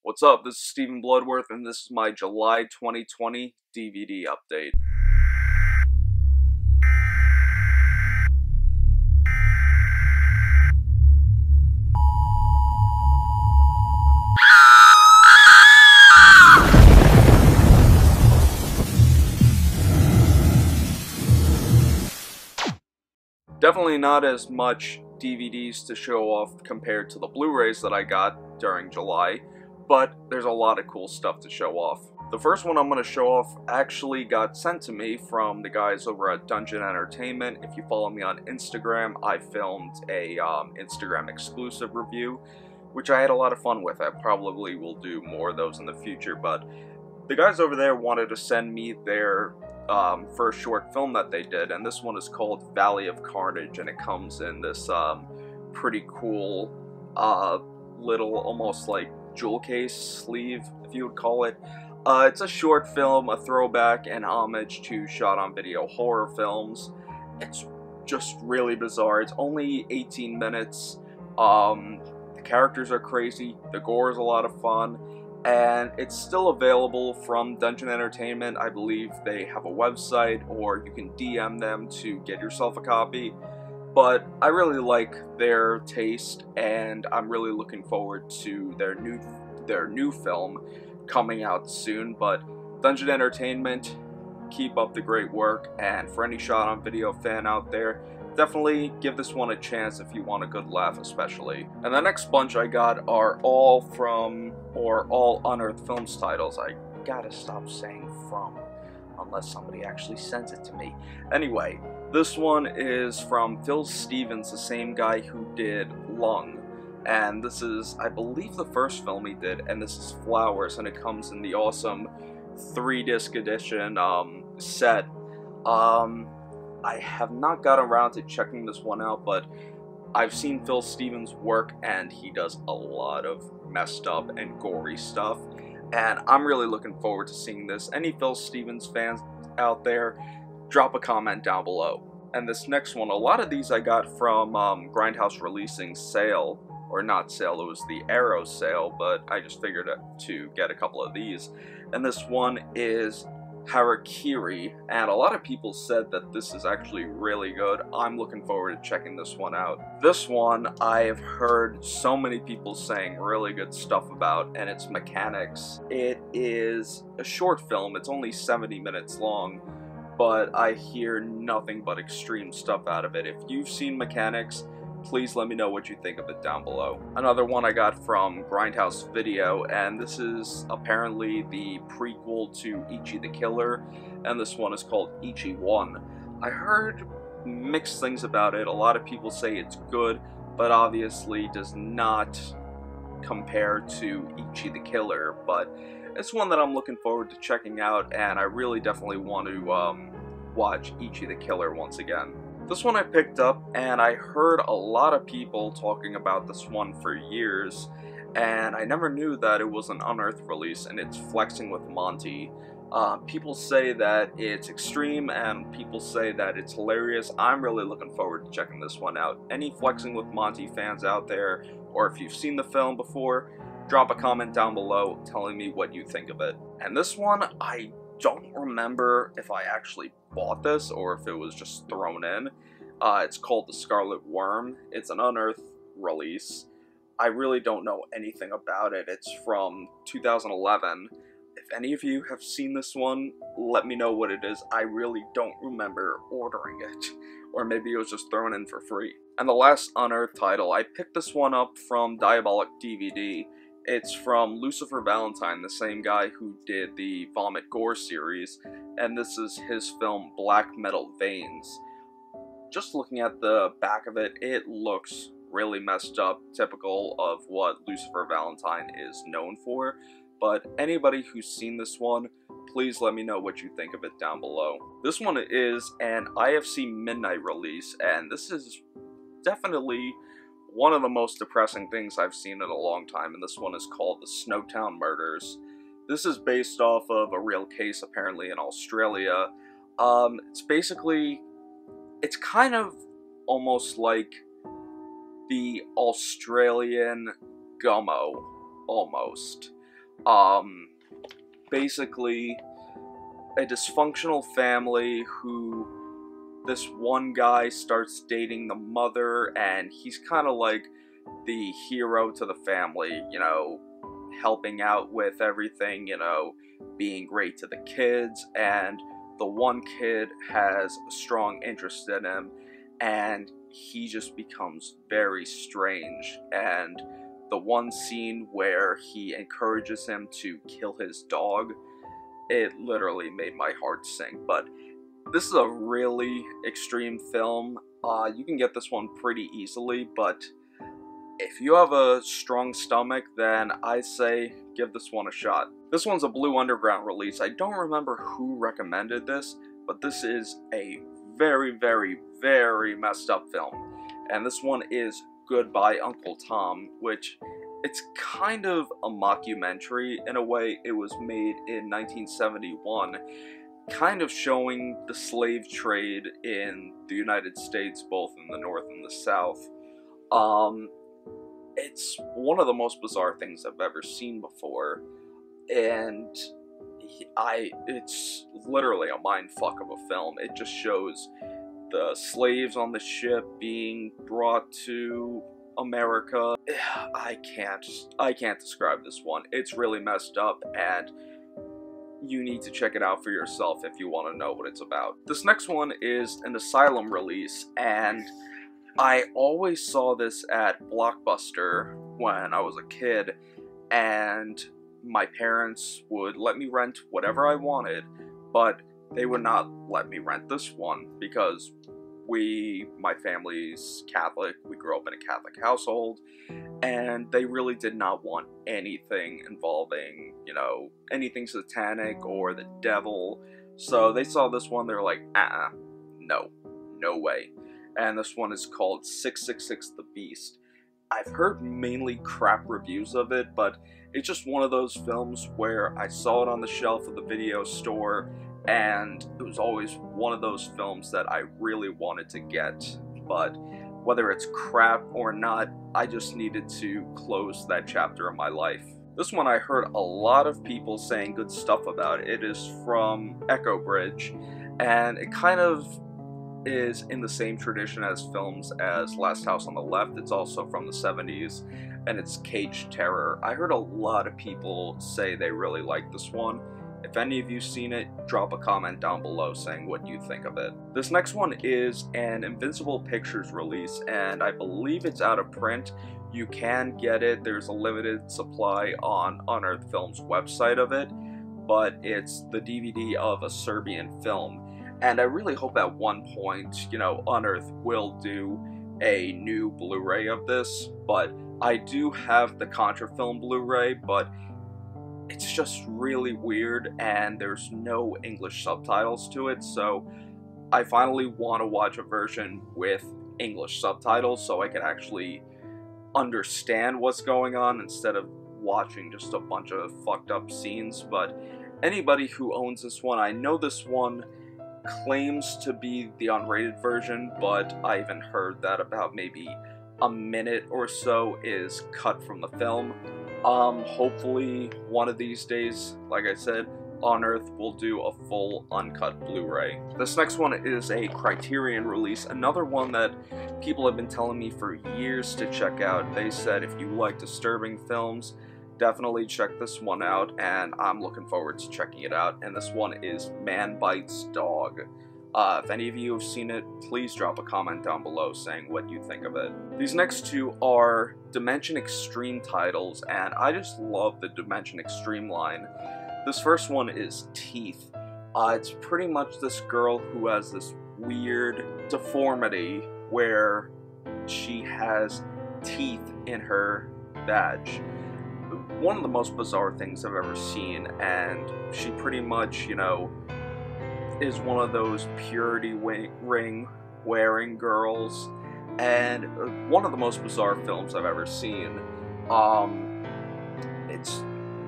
What's up? This is Stephen Bloodworth, and this is my July 2020 DVD update. Definitely not as much DVDs to show off compared to the Blu-rays that I got during July, but there's a lot of cool stuff to show off. The first one I'm going to show off actually got sent to me from the guys over at Dungeon Entertainment. If you follow me on Instagram, I filmed a Instagram exclusive review, which I had a lot of fun with. I probably will do more of those in the future, but the guys over there wanted to send me their first short film that they did, and this one is called Valley of Carnage, and it comes in this pretty cool little, almost like jewel case sleeve, if you would call it. It's a short film, a throwback and homage to shot-on-video horror films. It's just really bizarre. It's only 18 minutes. The characters are crazy, the gore is a lot of fun, and it's still available from Dungeon Entertainment. I believe they have a website, or you can DM them to get yourself a copy. But I really like their taste, and I'm really looking forward to their new film coming out soon. But Dungeon Entertainment, keep up the great work, and for any shot-on-video fan out there, definitely give this one a chance if you want a good laugh especially. And the next bunch I got are all Unearthed Films titles. I gotta stop saying from, unless somebody actually sends it to me. Anyway, this one is from Phil Stevens, the same guy who did Lung. And this is, I believe, the first film he did, and this is Flowers, and it comes in the awesome 3-disc edition set. I have not gotten around to checking this one out, but I've seen Phil Stevens' work, and he does a lot of messed up and gory stuff, and I'm really looking forward to seeing this. Any Phil Stevens fans out there, drop a comment down below. And this next one, a lot of these I got from Grindhouse Releasing sale, or not sale, it was the Arrow sale, but I just figured to get a couple of these. And this one is Harakiri, and a lot of people said that this is actually really good. I'm looking forward to checking this one out. This one I have heard so many people saying really good stuff about, and it's Mechanics. It is a short film, it's only 70 minutes long, but I hear nothing but extreme stuff out of it. If you've seen Mechanics, please let me know what you think of it down below. Another one I got from Grindhouse Video, and this is apparently the prequel to Ichi the Killer, and this one is called Ichi 1. I heard mixed things about it. A lot of people say it's good, but obviously does not compare to Ichi the Killer, but it's one that I'm looking forward to checking out, and I really definitely want to watch Ichi the Killer once again. This one I picked up, and I heard a lot of people talking about this one for years, and I never knew that it was an Unearthed release, and it's Flexing with Monty. People say that it's extreme, and people say that it's hilarious. I'm really looking forward to checking this one out. Any Flexing with Monty fans out there, or if you've seen the film before, drop a comment down below telling me what you think of it. And this one, I don't remember if I actually bought this or if it was just thrown in. It's called The Scarlet Worm. It's an Unearthed release. I really don't know anything about it. It's from 2011. If any of you have seen this one, let me know what it is. I really don't remember ordering it. Or maybe it was just thrown in for free. And the last Unearthed title, I picked this one up from Diabolic DVD. It's from Lucifer Valentine, the same guy who did the Vomit Gore series, and this is his film Black Metal Veins. Just looking at the back of it, it looks really messed up, typical of what Lucifer Valentine is known for, but anybody who's seen this one, please let me know what you think of it down below. This one is an IFC Midnight release, and this is definitely one of the most depressing things I've seen in a long time, and this one is called The Snowtown Murders. This is based off of a real case apparently in Australia. It's kind of almost like the Australian Gummo, almost. Basically a dysfunctional family who this one guy starts dating the mother, and he's kind of like the hero to the family, you know, helping out with everything, you know, being great to the kids, and the one kid has a strong interest in him, and he just becomes very strange. And the one scene where he encourages him to kill his dog, it literally made my heart sink. But this is a really extreme film. You can get this one pretty easily, but if you have a strong stomach, then I say give this one a shot. This one's a Blue Underground release. I don't remember who recommended this, but this is a very, very, very messed up film. And this one is Goodbye Uncle Tom, which it's kind of a mockumentary in a way. It was made in 1971, kind of showing the slave trade in the United States, both in the North and the South. It's one of the most bizarre things I've ever seen before, and it's literally a mindfuck of a film. It just shows the slaves on the ship being brought to America. I can't describe this one. It's really messed up, and you need to check it out for yourself if you want to know what it's about. This next one is an Asylum release, and I always saw this at Blockbuster when I was a kid, and my parents would let me rent whatever I wanted, but they would not let me rent this one because my family's Catholic, we grew up in a Catholic household, and they really did not want anything involving, you know, anything satanic or the devil. So they saw this one, they're like, no way. And this one is called 666 The Beast. I've heard mainly crap reviews of it, but it's just one of those films where I saw it on the shelf of the video store, and it was always one of those films that I really wanted to get. But whether it's crap or not, I just needed to close that chapter of my life. This one I heard a lot of people saying good stuff about. It is from Echo Bridge, and it kind of is in the same tradition as films as Last House on the Left. It's also from the 70s, and it's Cage Terror. I heard a lot of people say they really like this one. If any of you seen it, drop a comment down below saying what you think of it. This next one is an Invincible Pictures release, and I believe it's out of print. You can get it. There's a limited supply on Unearthed Films' website of it, but it's the DVD of a Serbian film. And I really hope at one point, you know, Unearthed will do a new Blu-ray of this, but I do have the Contrafilm Blu-ray, but it's just really weird, and there's no English subtitles to it, so I finally want to watch a version with English subtitles so I can actually understand what's going on instead of watching just a bunch of fucked up scenes. But anybody who owns this one, I know this one claims to be the unrated version, but I even heard that about maybe a minute or so is cut from the film. Hopefully one of these days, like I said, Unearthed will do a full uncut Blu-ray. This next one is a Criterion release, another one that people have been telling me for years to check out. They said if you like disturbing films, definitely check this one out, and I'm looking forward to checking it out. And this one is Man Bites Dog. If any of you have seen it, please drop a comment down below saying what you think of it. These next two are Dimension Extreme titles, and I just love the Dimension Extreme line. This first one is Teeth. It's pretty much this girl who has this weird deformity where she has teeth in her badge. One of the most bizarre things I've ever seen, and she pretty much, you know, is one of those purity ring wearing girls, and one of the most bizarre films I've ever seen. It's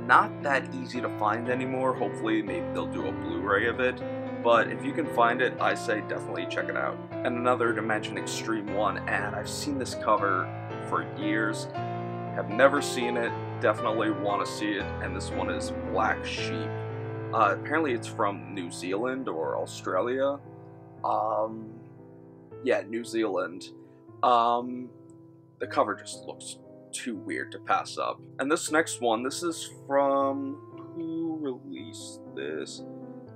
not that easy to find anymore. Hopefully maybe they'll do a Blu-ray of it, but if you can find it, I say definitely check it out. And another Dimension Extreme one, and I've seen this cover for years, have never seen it, definitely want to see it, and this one is Black Sheep. Apparently it's from New Zealand or Australia. Yeah, New Zealand. The cover just looks too weird to pass up. And this next one, this is from... who released this?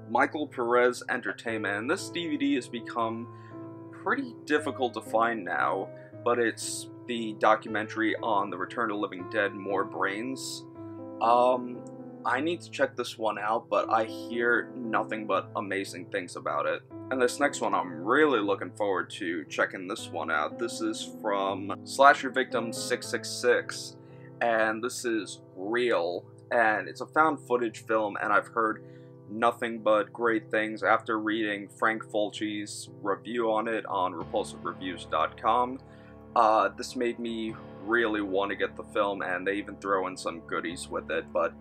Michael Perez Entertainment. And this DVD has become pretty difficult to find now, but it's the documentary on the Return of the Living Dead, More Brains. I need to check this one out, but I hear nothing but amazing things about it. And this next one, I'm really looking forward to checking this one out. This is from Slasher Victim 666, and this is Real, and it's a found footage film, and I've heard nothing but great things after reading Frank Fulci's review on it on repulsivereviews.com. This made me really want to get the film, and they even throw in some goodies with it. But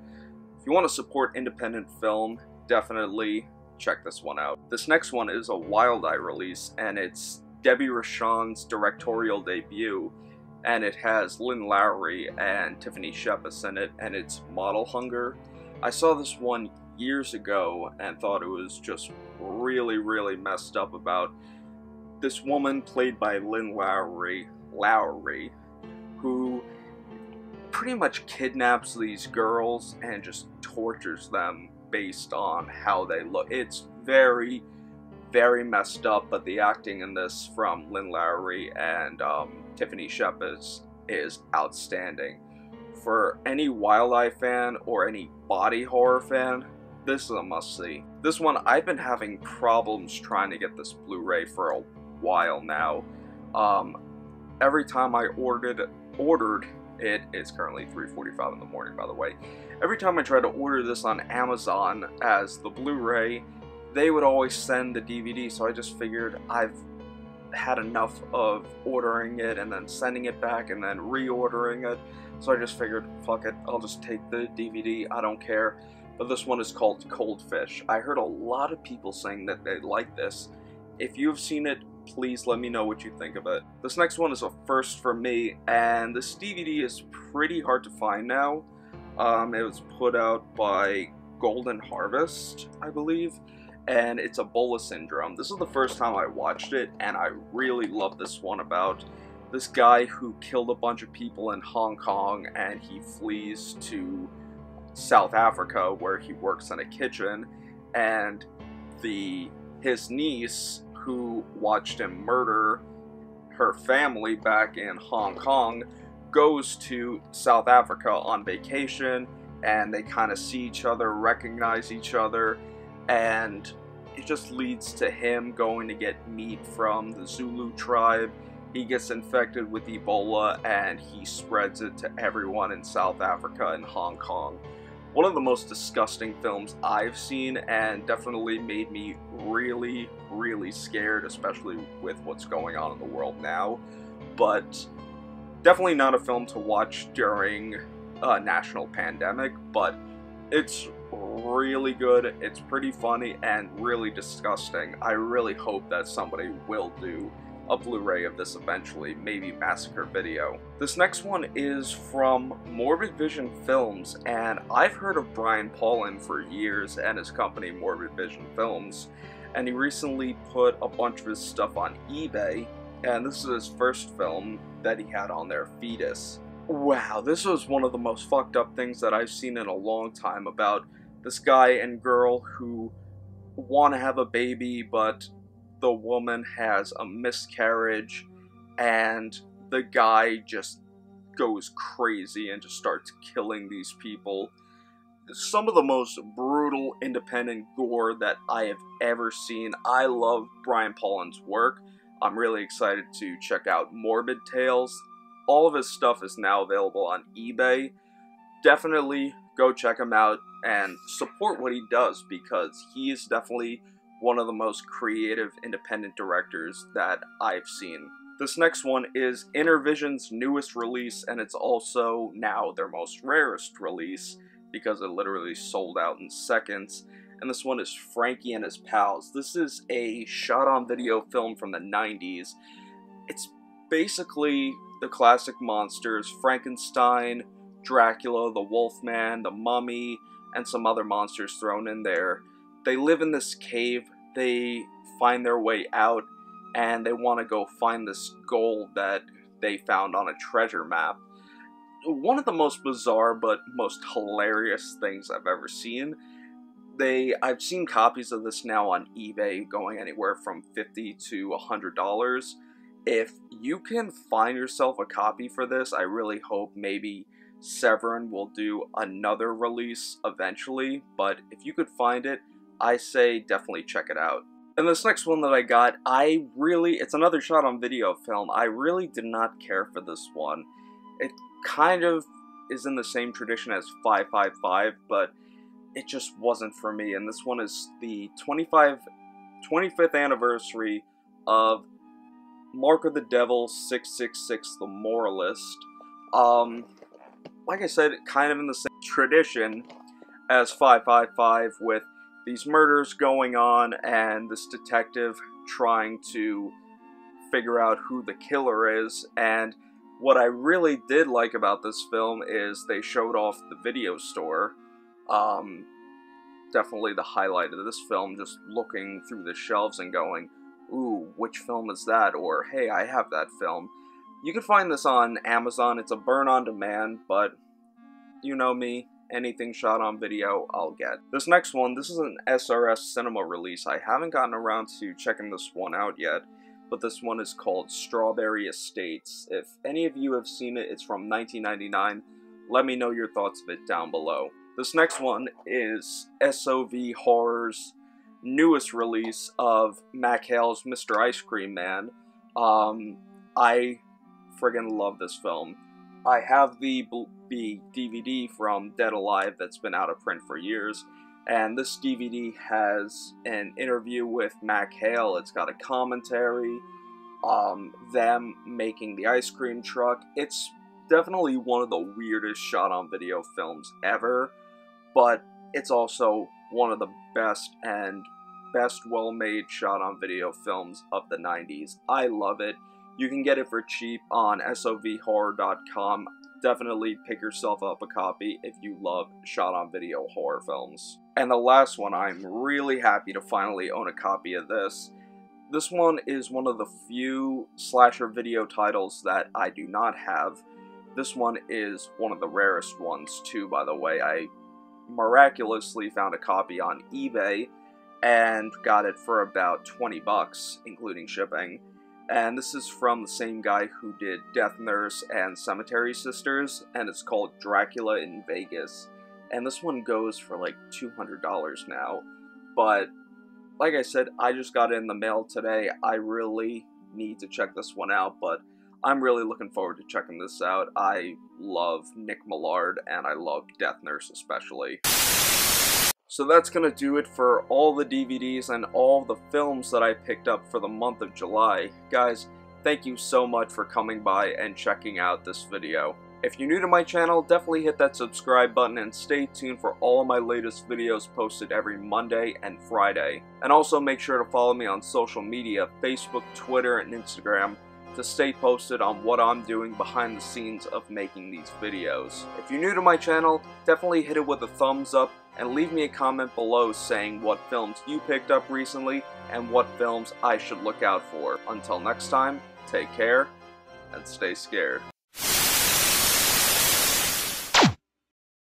if you want to support independent film, definitely check this one out. This next one is a Wild Eye release, and it's Debbie Rochon's directorial debut, and it has Lynn Lowry and Tiffany Shepis in it, and it's Model Hunger. I saw this one years ago and thought it was just really, really messed up about this woman played by Lynn Lowry, who pretty much kidnaps these girls and just tortures them based on how they look. It's very, very messed up, but the acting in this from Lynn Lowry and Tiffany Shepis is outstanding. For any Wild Eye fan or any body horror fan, this is a must-see. This one, I've been having problems trying to get this Blu-ray for a while now. Every time I ordered it, it's currently 3:45 in the morning, by the way. Every time I try to order this on Amazon as the Blu-ray, they would always send the DVD, so I just figured I've had enough of ordering it and then sending it back and then reordering it, so I just figured, fuck it, I'll just take the DVD, I don't care. But this one is called Cold Fish. I heard a lot of people saying that they like this. If you've seen it, please let me know what you think of it. This next one is a first for me, and this DVD is pretty hard to find now. It was put out by Golden Harvest, I believe, and it's Ebola Syndrome. This is the first time I watched it, and I really love this one about this guy who killed a bunch of people in Hong Kong, and he flees to South Africa where he works in a kitchen, and his niece, who watched him murder her family back in Hong Kong, goes to South Africa on vacation, and they kind of see each other, recognize each other, and it just leads to him going to get meat from the Zulu tribe. He gets infected with Ebola, and he spreads it to everyone in South Africa and Hong Kong. One of the most disgusting films I've seen, and definitely made me really, really scared, especially with what's going on in the world now. But definitely not a film to watch during a national pandemic, but it's really good, it's pretty funny, and really disgusting. I really hope that somebody will do a Blu-ray of this eventually, maybe Massacre Video. This next one is from Morbid Vision Films, and I've heard of Brian Paulin for years and his company Morbid Vision Films, and he recently put a bunch of his stuff on eBay, and this is his first film that he had on there, Fetus. Wow, this was one of the most fucked up things that I've seen in a long time, about this guy and girl who want to have a baby, but the woman has a miscarriage, and the guy just goes crazy and just starts killing these people. Some of the most brutal independent gore that I have ever seen. I love Brian Paulin's work. I'm really excited to check out Morbid Tales. All of his stuff is now available on eBay. Definitely go check him out and support what he does, because he is definitely one of the most creative independent directors that I've seen. This next one is Intervision's newest release, and it's also now their most rarest release because it literally sold out in seconds. And this one is Frankie and His Pals. This is a shot-on-video film from the 90s. It's basically the classic monsters, Frankenstein, Dracula, the Wolfman, the Mummy, and some other monsters thrown in there. They live in this cave, they find their way out, and they want to go find this gold that they found on a treasure map. One of the most bizarre but most hilarious things I've ever seen. I've seen copies of this now on eBay going anywhere from $50 to $100. If you can find yourself a copy for this, I really hope maybe Severin will do another release eventually, but if you could find it, I say definitely check it out. And this next one that I got, it's another shot on video film. I really did not care for this one. It kind of is in the same tradition as 555, but it just wasn't for me. And this one is the 25th anniversary of Mark of the Devil 666 The Moralist. Like I said, kind of in the same tradition as 555, with these murders going on and this detective trying to figure out who the killer is. And what I really did like about this film is they showed off the video store. Definitely the highlight of this film, just looking through the shelves and going, ooh, which film is that? Or, hey, I have that film. You can find this on Amazon. It's a burn on demand, but you know me, anything shot on video, I'll get. This next one, this is an SRS Cinema release. I haven't gotten around to checking this one out yet, but this one is called Strawberry Estates. If any of you have seen it, it's from 1999. Let me know your thoughts of it down below. This next one is SOV Horror's newest release of Mac Hale's Mr. Ice Cream Man. I friggin' love this film. I have the DVD from Dead Alive that's been out of print for years, and this DVD has an interview with Mac Hale. It's got a commentary, them making the ice cream truck. It's definitely one of the weirdest shot on video films ever, but it's also one of the best well-made shot on video films of the 90s. I love it. You can get it for cheap on sovhorror.com. Definitely pick yourself up a copy if you love shot on video horror films. And the last one, I'm really happy to finally own a copy of this. This one is one of the few slasher video titles that I do not have. This one is one of the rarest ones too, by the way. I miraculously found a copy on eBay and got it for about 20 bucks, including shipping. And this is from the same guy who did Death Nurse and Cemetery Sisters, and it's called Dracula in Vegas. And this one goes for like $200 now. But, like I said, I just got it in the mail today. I really need to check this one out, but I'm really looking forward to checking this out. I love Nick Millard, and I love Death Nurse especially. So that's going to do it for all the DVDs and all the films that I picked up for the month of July. Guys, thank you so much for coming by and checking out this video. If you're new to my channel, definitely hit that subscribe button and stay tuned for all of my latest videos posted every Monday and Friday. And also make sure to follow me on social media, Facebook, Twitter, and Instagram, to stay posted on what I'm doing behind the scenes of making these videos. If you're new to my channel, definitely hit it with a thumbs up and leave me a comment below saying what films you picked up recently and what films I should look out for. Until next time, take care and stay scared.